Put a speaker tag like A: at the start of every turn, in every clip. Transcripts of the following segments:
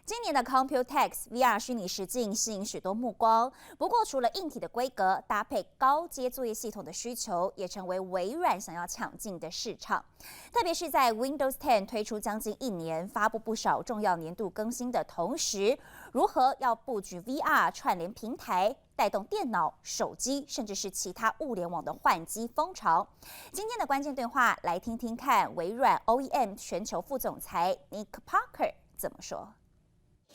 A: 今年的 Computex VR 虚拟实境吸引许多目光。不过，除了硬体的规格，搭配高阶作业系统的需求，也成为微软想要抢进的市场。特别是在 Windows 10推出将近1年，发布不少重要年度更新的同时，如何要布局 VR 串联平台，带动电脑、手机，甚至是其他物联网的换机风潮？今天的关键对话，来听听看微软 OEM 全球副总裁 Nick Parker 怎么说。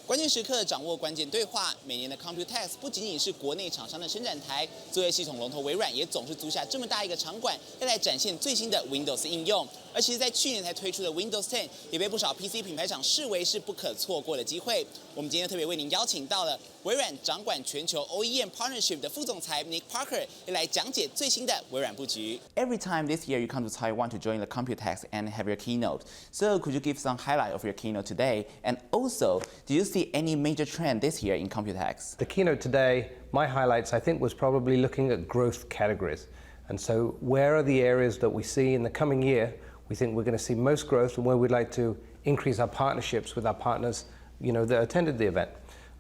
B: 关键时刻掌握关键对话。每年的 Computex 不仅仅是国内厂商的伸展台，作业系统龙头微软也总是租下这么大一个场馆，要来展现最新的 Windows 应用。而其实，在去年才推出的 Windows 10，也被不少 PC 品牌厂视为是不可错过的机会。我们今天特别为您邀请到了微软掌管全球 OEM Partnership 的副总裁 Nick Parker， 要来讲解最新的微软布局。Every time this year you come to Taiwan to join the Computex and have your keynote. So could you give some highlight of your keynote today? And also, do you see any major trend this year in Computex?
C: The keynote today, my highlights, I think, was probably looking at growth categories. And so where are the areas that we see in the coming year we think we're going to see most growth, and where we'd like to increase our partnerships with our partners, that attended the event.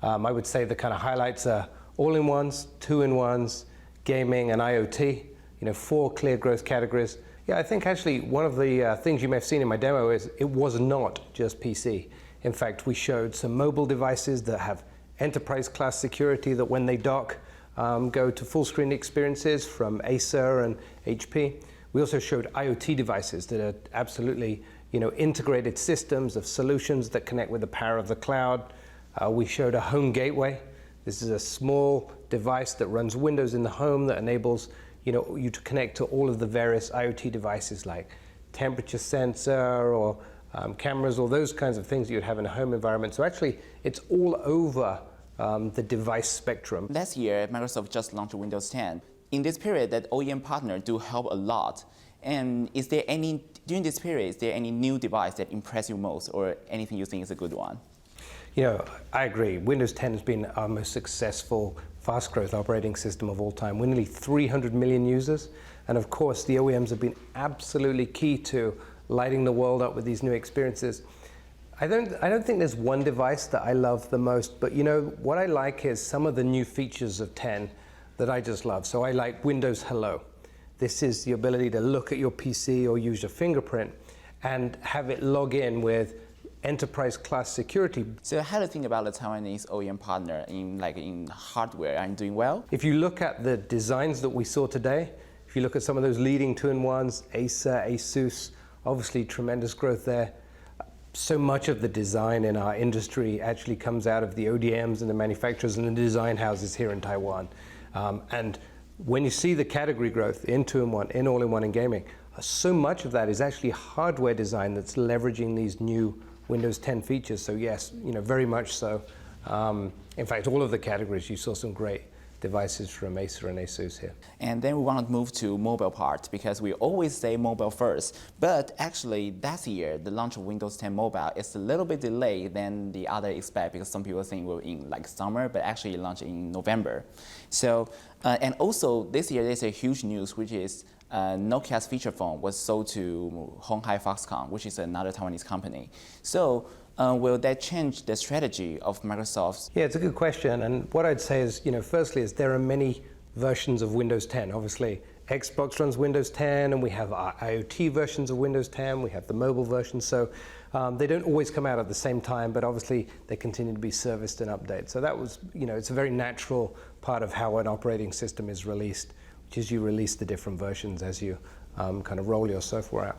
C: I would say the kind of highlights are all-in-ones, two-in-ones, gaming, and IoT. 4 clear growth categories. Yeah, I think actually one of the things you may have seen in my demo is it was not just PC. In fact, we showed some mobile devices that have enterprise-class security that when they dock, go to full-screen experiences from Acer and HP. We also showed IoT devices that are absolutely, integrated systems of solutions that connect with the power of the cloud. We showed a home gateway. This is a small device that runs Windows in the home that enables, you to connect to all of the various IoT devices like temperature sensor or cameras, or those kinds of things that you'd have in a home environment. So actually, it's all over the device spectrum.
B: Last year, Microsoft just launched Windows 10. In this period, that OEM partner do help a lot. And during this period, is there any new device that impressed you most, or anything you think is a good one?
C: I agree. Windows 10 has been our most successful fast growth operating system of all time. We're nearly 300 million users. And of course, the OEMs have been absolutely key to lighting the world up with these new experiences. I don't think there's one device that I love the most, but what I like is some of the new features of 10 that I just love. So I like Windows Hello. This is the ability to look at your PC or use your fingerprint and have it log in with enterprise class security.
B: So how do you think about the Taiwanese OEM partner in hardware? Are you doing well?
C: If you look at the designs that we saw today, if you look at some of those leading two-in-ones, Acer, Asus, obviously tremendous growth there. So much of the design in our industry actually comes out of the ODMs and the manufacturers and the design houses here in Taiwan. And when you see the category growth in two-in-one, in all-in-one, and gaming, so much of that is actually hardware design that's leveraging these new Windows 10 features. So yes, very much so. In fact, all of the categories, you saw some great devices from Acer and Asus here.
B: And then we want to move to mobile part, because we always say mobile first. But actually, that year, the launch of Windows 10 Mobile is a little bit delayed than the other expect, because some people think we're in summer, but actually it launched in November. So, and also this year there's a huge news, which is Nokia's feature phone was sold to Hon Hai Foxconn, which is another Taiwanese company. So will that change the strategy of Microsoft's?
C: Yeah, it's a good question. And what I'd say is, firstly, is there are many versions of Windows 10. Obviously, Xbox runs Windows 10, and we have our IoT versions of Windows 10. We have the mobile version. So they don't always come out at the same time, but obviously they continue to be serviced and updated. So that was, it's a very natural part of how an operating system is released, which is you release the different versions as you kind of roll your software out.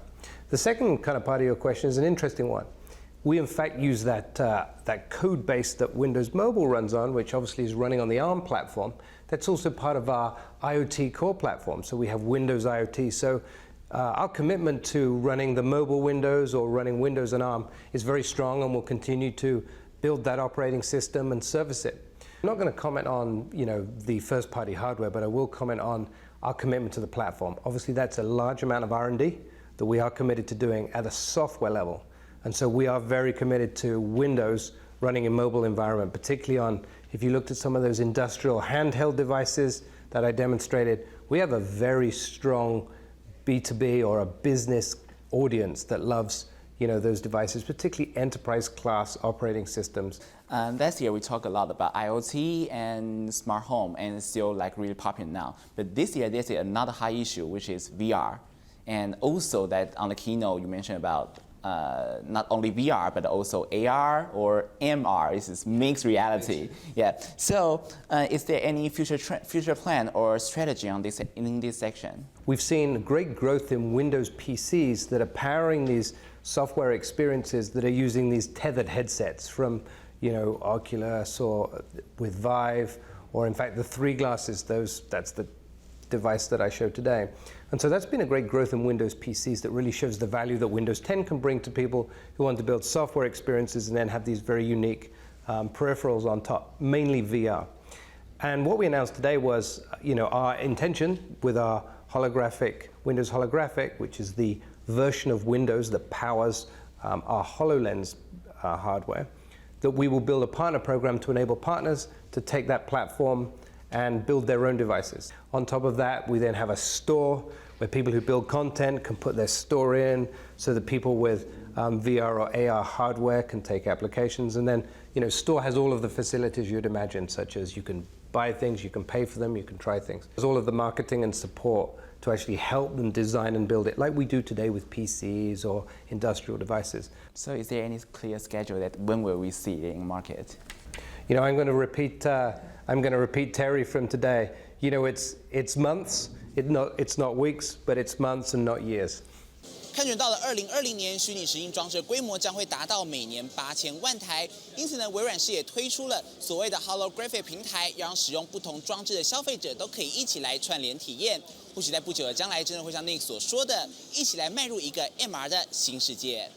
C: The second kind of part of your question is an interesting one. We in fact use that code base that Windows Mobile runs on, which obviously is running on the ARM platform. That's also part of our IoT core platform. So we have Windows IoT. So our commitment to running the mobile Windows or running Windows and ARM is very strong, and we'll continue to build that operating system and service it. I'm not going to comment on the first-party hardware, but I will comment on our commitment to the platform. Obviously, that's a large amount of R&D that we are committed to doing at a software level. And so we are very committed to Windows running in mobile environment, particularly on, if you looked at some of those industrial handheld devices that I demonstrated, we have a very strong B2B or a business audience that loves those devices, particularly enterprise-class operating systems.
B: Last year we talked a lot about IoT and smart home, and it's still like really popular now. But this year there's another high issue, which is VR, and also that on the keynote you mentioned about not only VR but also AR or MR. This is mixed reality. Yeah. So, is there any future plan or strategy on this in this section?
C: We've seen great growth in Windows PCs that are powering these software experiences that are using these tethered headsets from, Oculus or with Vive, or in fact the 3 glasses. That's the device that I showed today. And so that's been a great growth in Windows PCs that really shows the value that Windows 10 can bring to people who want to build software experiences and then have these very unique peripherals on top, mainly VR. And what we announced today was, our intention with our Windows Holographic, which is the version of Windows that powers our HoloLens hardware, that we will build a partner program to enable partners to take that platform and build their own devices. On top of that, we then have a store where people who build content can put their store in, so that people with VR or AR hardware can take applications. And then, store has all of the facilities you'd imagine, such as you can buy things, you can pay for them, you can try things. There's all of the marketing and support to actually help them design and build it, like we do today with PCs or industrial devices.
B: So is there any clear schedule that when will we see it in market?
C: I'm going to repeat Terry from today. It's months. It's not weeks, but it's months and not years.
B: 看准到了2020年虚拟实境装置规模将会达到每年8000万台，因此呢，微软也推出了所谓的 Holographic 平台，让使用不同装置的消费者都可以一起来串联体验。或许在不久的将来，真的会像Nick所说的，一起来迈入一个 MR 的新世界。